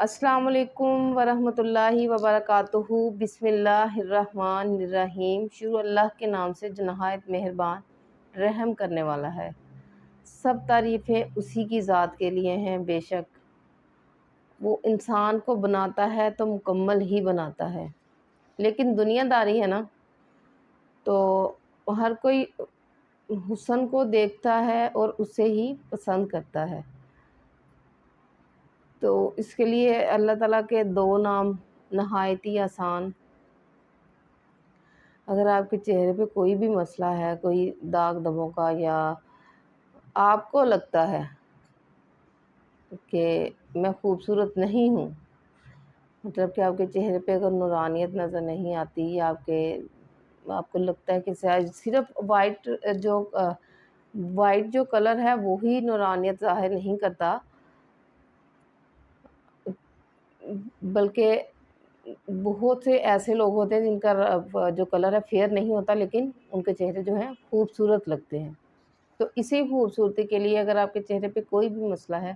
السلام علیکم ورحمۃ اللہ وبرکاتہ۔ بسم اللہ الرحمن الرحیم۔ شروع اللہ کے نام سے جو نہایت مہربان رحم کرنے والا ہے۔ سب تعریفیں اسی کی ذات کے لیے ہیں۔ بے شک وہ انسان کو بناتا ہے تو مکمل ہی بناتا ہے، لیکن دنیا داری ہے نا، تو ہر کوئی حسن کو دیکھتا ہے اور اسے ہی پسند کرتا ہے۔ تو اس کے لیے اللہ تعالیٰ کے دو نام نہایت ہی آسان۔ اگر آپ کے چہرے پہ کوئی بھی مسئلہ ہے، کوئی داغ دھبوں کا، یا آپ کو لگتا ہے کہ میں خوبصورت نہیں ہوں، مطلب کہ آپ کے چہرے پہ اگر نورانیت نظر نہیں آتی، یا آپ کو لگتا ہے کہ صرف وائٹ جو کلر ہے وہی نورانیت ظاہر نہیں کرتا، بلکہ بہت سے ایسے لوگ ہوتے ہیں جن کا جو کلر ہے فیئر نہیں ہوتا، لیکن ان کے چہرے جو ہیں خوبصورت لگتے ہیں۔ تو اسی خوبصورتی کے لیے اگر آپ کے چہرے پہ کوئی بھی مسئلہ ہے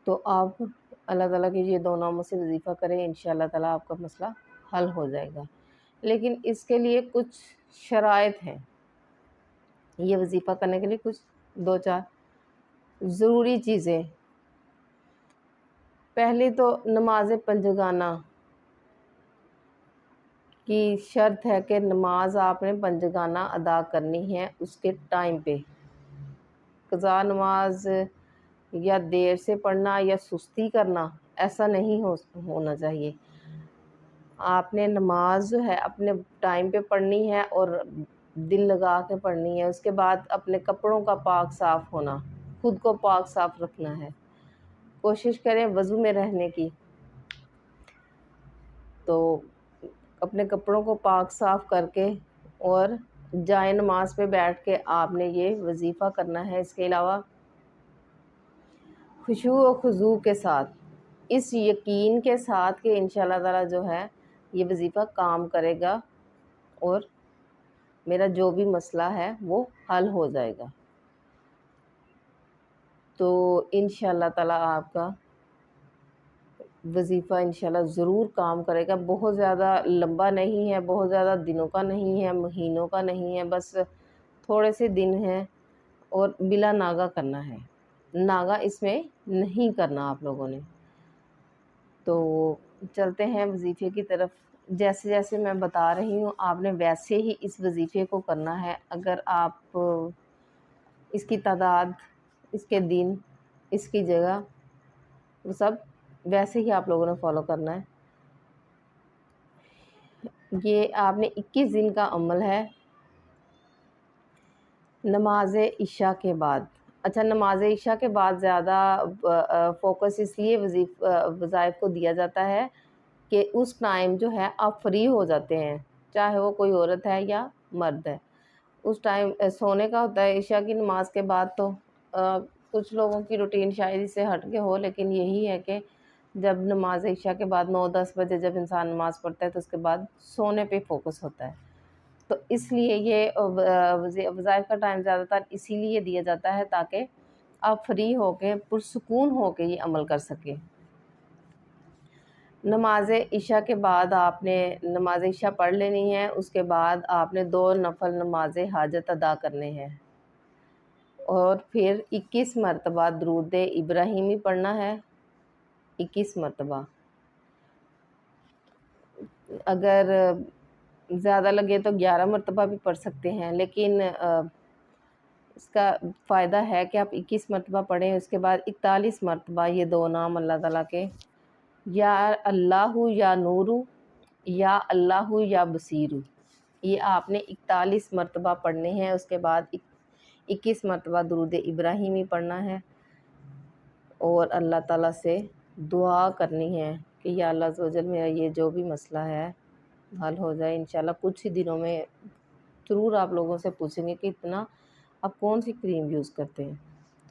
تو آپ اللہ تعالیٰ کے یہ دو ناموں سے وظیفہ کریں، انشاءاللہ تعالیٰ آپ کا مسئلہ حل ہو جائے گا۔ لیکن اس کے لیے کچھ شرائط ہیں، یہ وظیفہ کرنے کے لیے کچھ دو چار ضروری چیزیں۔ پہلی تو نماز پنجگانہ کی شرط ہے کہ نماز آپ نے پنجگانہ ادا کرنی ہے اس کے ٹائم پہ۔ قضا نماز یا دیر سے پڑھنا یا سستی کرنا ایسا نہیں ہونا چاہیے۔ آپ نے نماز جو ہے اپنے ٹائم پہ پڑھنی ہے اور دل لگا کے پڑھنی ہے۔ اس کے بعد اپنے کپڑوں کا پاک صاف ہونا، خود کو پاک صاف رکھنا ہے۔ کوشش کریں وضو میں رہنے کی۔ تو اپنے کپڑوں کو پاک صاف کر کے اور جائے نماز پہ بیٹھ کے آپ نے یہ وظیفہ کرنا ہے۔ اس کے علاوہ خشوع و خضوع کے ساتھ، اس یقین کے ساتھ کہ انشاءاللہ تعالیٰ جو ہے یہ وظیفہ کام کرے گا اور میرا جو بھی مسئلہ ہے وہ حل ہو جائے گا، تو انشاءاللہ تعالیٰ آپ کا وظیفہ انشاءاللہ ضرور کام کرے گا۔ بہت زیادہ لمبا نہیں ہے، بہت زیادہ دنوں کا نہیں ہے، مہینوں کا نہیں ہے، بس تھوڑے سے دن ہیں اور بلا ناغہ کرنا ہے۔ ناغہ اس میں نہیں کرنا آپ لوگوں نے۔ تو چلتے ہیں وظیفے کی طرف۔ جیسے جیسے میں بتا رہی ہوں آپ نے ویسے ہی اس وظیفے کو کرنا ہے۔ اگر آپ اس کی تعداد، اس کے دن، اس کی جگہ، وہ سب ویسے ہی آپ لوگوں نے فالو کرنا ہے۔ یہ آپ نے 21 دن کا عمل ہے نماز عشاء کے بعد۔ اچھا، نماز عشاء کے بعد زیادہ فوکس اس لیے وظائف کو دیا جاتا ہے کہ اس ٹائم جو ہے آپ فری ہو جاتے ہیں، چاہے وہ کوئی عورت ہے یا مرد ہے۔ اس ٹائم سونے کا ہوتا ہے عشاء کی نماز کے بعد۔ تو کچھ لوگوں کی روٹین شاید اس سے ہٹ کے ہو، لیکن یہی ہے کہ جب نماز عشاء کے بعد 9-10 بجے جب انسان نماز پڑھتا ہے تو اس کے بعد سونے پہ فوکس ہوتا ہے۔ تو اس لیے یہ وظائف کا ٹائم زیادہ تر اسی لیے دیا جاتا ہے تاکہ آپ فری ہو کے پرسکون ہو کے یہ عمل کر سکیں۔ نماز عشاء کے بعد آپ نے نماز عشاء پڑھ لینی ہے۔ اس کے بعد آپ نے 2 نفل نماز حاجت ادا کرنے ہیں، اور پھر 21 مرتبہ درود ابراہیمی پڑھنا ہے۔ 21 مرتبہ، اگر زیادہ لگے تو 11 مرتبہ بھی پڑھ سکتے ہیں، لیکن اس کا فائدہ ہے کہ آپ 21 مرتبہ پڑھیں۔ اس کے بعد 41 مرتبہ یہ دو نام اللہ تعالیٰ کے، یا اللہ یا نور، یا اللہ یا بصیر، یہ آپ نے 41 مرتبہ پڑھنے ہیں۔ اس کے بعد 21 مرتبہ درود ابراہیمی پڑھنا ہے اور اللہ تعالیٰ سے دعا کرنی ہے کہ یا اللہ عز و جل میرا یہ جو بھی مسئلہ ہے حل ہو جائے۔ انشاءاللہ کچھ ہی دنوں میں ضرور آپ لوگوں سے پوچھیں گے کہ اتنا آپ کون سی کریم یوز کرتے ہیں،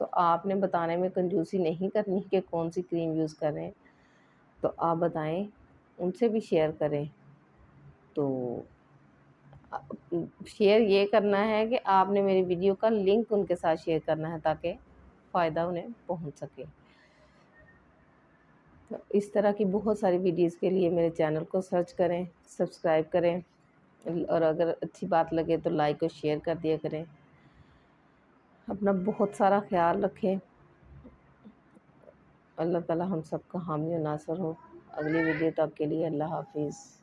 تو آپ نے بتانے میں کنجوسی نہیں کرنی کہ کون سی کریم یوز کر رہے ہیں، تو آپ بتائیں، ان سے بھی شیئر کریں۔ تو شیئر یہ کرنا ہے کہ آپ نے میری ویڈیو کا لنک ان کے ساتھ شیئر کرنا ہے تاکہ فائدہ انہیں پہنچ سکے۔ تو اس طرح کی بہت ساری ویڈیوز کے لیے میرے چینل کو سرچ کریں، سبسکرائب کریں، اور اگر اچھی بات لگے تو لائک اور شیئر کر دیا کریں۔ اپنا بہت سارا خیال رکھیں۔ اللہ تعالی ہم سب کا حامی و ناصر ہو۔ اگلی ویڈیو تک کے لیے اللہ حافظ۔